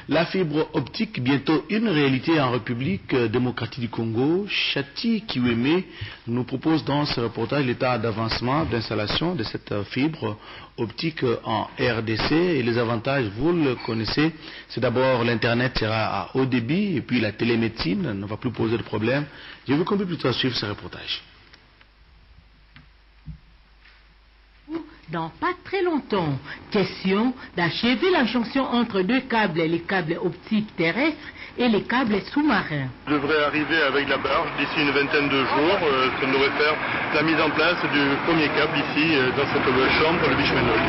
La fibre optique, bientôt une réalité en République démocratique du Congo. Chati Kiweme nous propose dans ce reportage l'état d'avancement d'installation de cette fibre optique en RDC et les avantages, vous le connaissez. C'est d'abord l'Internet sera à haut débit et puis la télémédecine ne va plus poser de problème. Je vous convie plutôt à suivre ce reportage. Dans pas très longtemps, question d'achever la jonction entre deux câbles, les câbles optiques terrestres et les câbles sous-marins. Je devrais arriver avec la barge d'ici une vingtaine de jours. Ça devrait faire la mise en place du premier câble ici, dans cette chambre, le Bichmenol.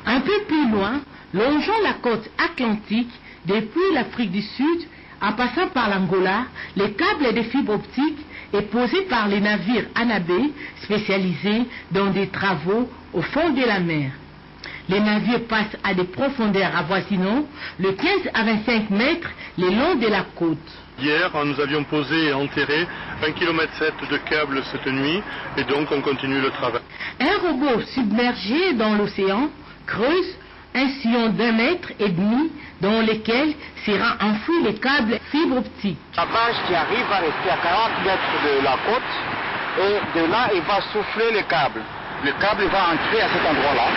Un peu plus loin, longeant la côte atlantique, depuis l'Afrique du Sud, en passant par l'Angola, les câbles de fibre optique est posé par les navires Anabé spécialisés dans des travaux au fond de la mer. Les navires passent à des profondeurs avoisinant le 15 à 25 mètres le long de la côte. Hier, nous avions posé et enterré 1,7 km de câbles cette nuit et donc on continue le travail. Un robot submergé dans l'océan creuse un sillon d'1,5 mètre dans lequel sera enfoui les câbles fibre optique. La barge qui arrive va rester à 40 mètres de la côte et de là il va souffler les câbles. Le câble va entrer à cet endroit-là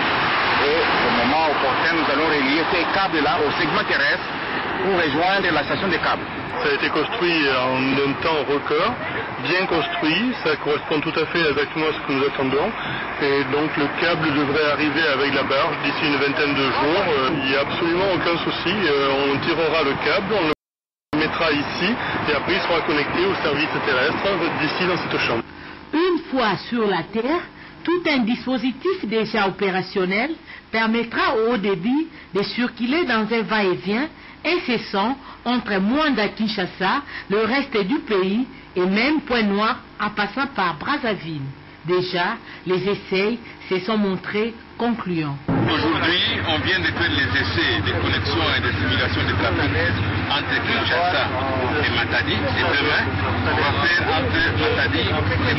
et au moment opportun nous allons relier ces câbles-là au segment terrestre pour rejoindre la station des câbles. Ça a été construit en un temps record, bien construit, ça correspond tout à fait exactement à ce que nous attendons. Et donc le câble devrait arriver avec la barge d'ici une vingtaine de jours. Il n'y a absolument aucun souci, on tirera le câble, on le mettra ici et après il sera connecté au service terrestre d'ici dans cette chambre. Une fois sur la Terre, tout un dispositif déjà opérationnel permettra au haut débit de circuler dans un va-et-vient incessant entre Mwanda Kinshasa, le reste du pays et même Pointe-Noire en passant par Brazzaville. Déjà, les essais se sont montrés concluants. Aujourd'hui, on vient de faire les essais de connexion et de simulation de trapèze entre Kinshasa et Matadi. Et demain, on va faire entre Matadi et